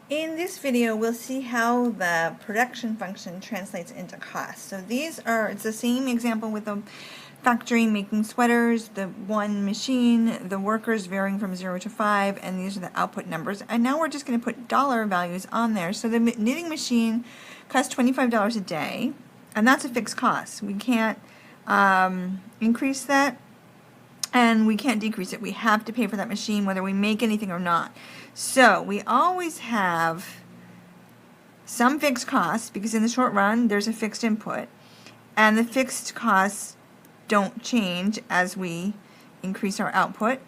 In this video, we'll see how the production function translates into cost. So it's the same example with the factory making sweaters, the one machine, the workers varying from 0 to 5, and these are the output numbers. And now we're just going to put dollar values on there. So the knitting machine costs $25 a day, and that's a fixed cost. We can't increase that, and we can't decrease it. We have to pay for that machine whether we make anything or not. So we always have some fixed costs because in the short run there's a fixed input, and the fixed costs don't change as we increase our output.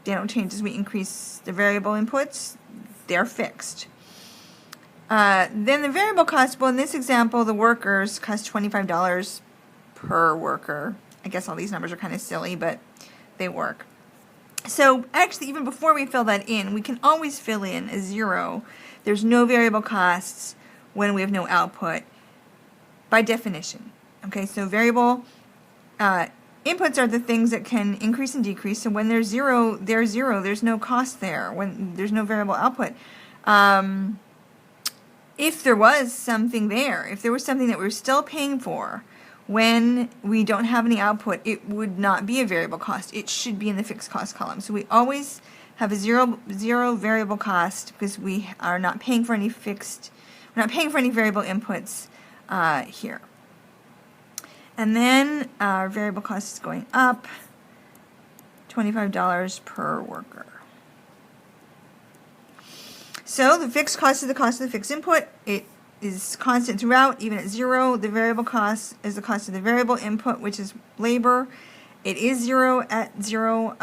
They don't change as we increase the variable inputs. They're fixed. Then the variable costs, well, in this example the workers cost $25 per worker. I guess all these numbers are kind of silly, but they work. So actually, even before we fill that in, we can always fill in a 0. There's no variable costs when we have no output by definition. Okay, so variable inputs are the things that can increase and decrease. So when there's 0, there's 0. There's no cost there when there's no variable output. If there was something there, if there was something that we're still paying for, when we don't have any output, it would not be a variable cost. It should be in the fixed cost column. So we always have a zero variable cost because we are not paying for any we're not paying for any variable inputs here. And then our variable cost is going up, $25 per worker. So the fixed cost is the cost of the fixed input. It is constant throughout, even at 0. The variable cost is the cost of the variable input, which is labor. It is 0 at 0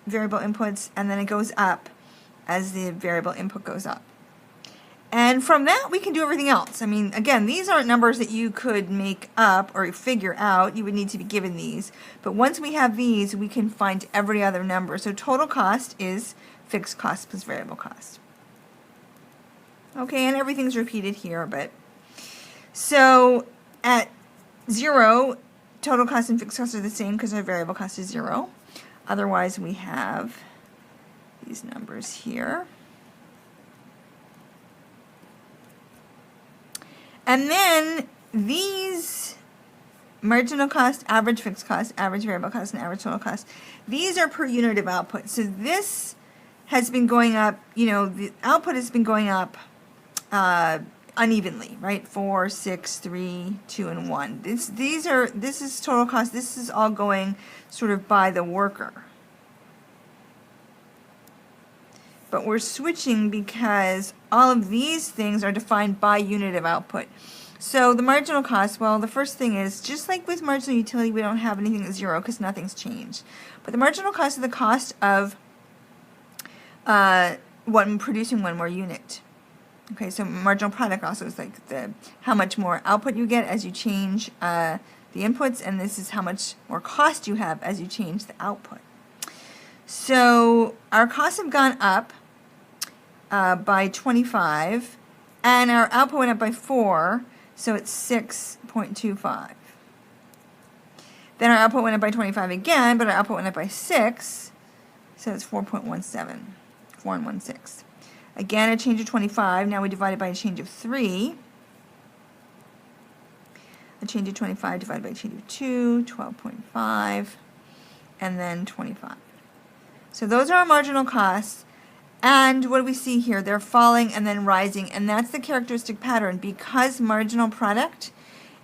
variable inputs, and then it goes up as the variable input goes up. And from that, we can do everything else. I mean, again, these aren't numbers that you could make up or figure out. You would need to be given these. But once we have these, we can find every other number. So total cost is fixed cost plus variable cost. Okay, and everything's repeated here, but so at 0, total cost and fixed cost are the same because our variable cost is 0. Otherwise, we have these numbers here. And then these marginal cost, average fixed cost, average variable cost, and average total cost, these are per unit of output. So this has been going up, the output has been going up unevenly, right? 4, 6, 3, 2, and 1. This is total cost. This is all going sort of by the worker. But we're switching because all of these things are defined by unit of output. So the marginal cost, well, the first thing is, just like with marginal utility, we don't have anything at 0 because nothing's changed. But the marginal cost is the cost of producing one more unit. Okay, so marginal product also is like how much more output you get as you change the inputs, and this is how much more cost you have as you change the output. So our costs have gone up by 25, and our output went up by 4, so it's 6.25. Then our output went up by 25 again, but our output went up by 6, so it's 4.17, 4.16. Again, a change of 25. Now we divide it by a change of 3. A change of 25 divided by a change of 2, 12.5, and then 25. So those are our marginal costs. And what do we see here? They're falling and then rising, and that's the characteristic pattern. Because marginal product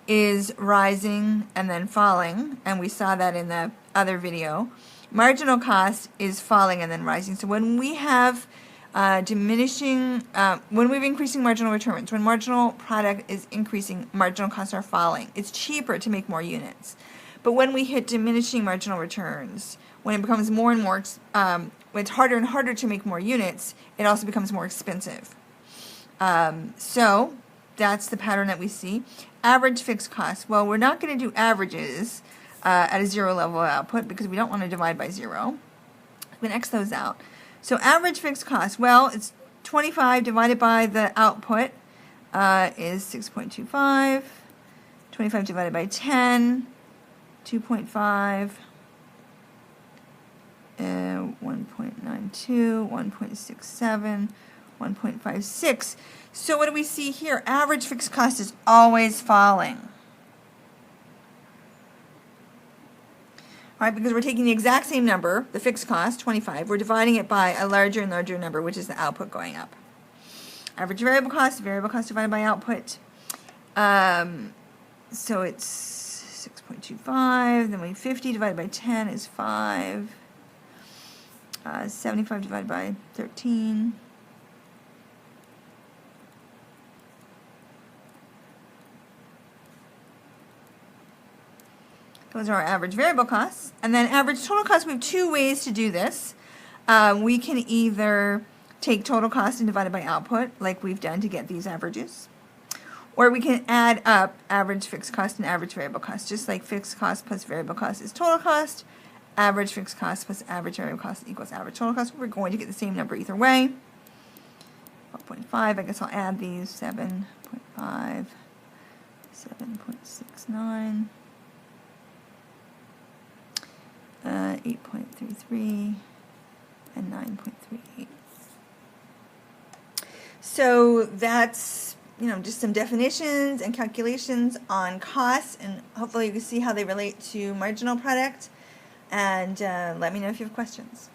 is rising and then falling, and we saw that in the other video, marginal cost is falling and then rising. So when we have when we have increasing marginal returns, when marginal product is increasing, marginal costs are falling. It's cheaper to make more units. But when we hit diminishing marginal returns, when it becomes more and more, when it's harder and harder to make more units, it also becomes more expensive. So that's the pattern that we see. Average fixed cost. Well, we're not going to do averages at a 0 level output because we don't want to divide by 0. We can X those out. So average fixed cost, well, it's 25 divided by the output is 6.25. 25 divided by 10, 2.5. 1.92, 1.67, 1.56. So what do we see here? Average fixed cost is always falling. All right, because we're taking the exact same number, the fixed cost, 25, we're dividing it by a larger and larger number, which is the output going up. Average variable cost divided by output. So it's 6.25, then we 50 divided by 10 is 5. 75 divided by 13. Those are our average variable costs. And then average total costs, we have two ways to do this. We can either take total cost and divide it by output, like we've done to get these averages. Or we can add up average fixed cost and average variable cost, just like fixed cost plus variable cost is total cost. Average fixed cost plus average variable cost equals average total cost. We're going to get the same number either way. 12.5, I guess I'll add these. 7.5, 7.69, 8.33, and 9.38. So that's, just some definitions and calculations on costs, and hopefully you can see how they relate to marginal product. And let me know if you have questions.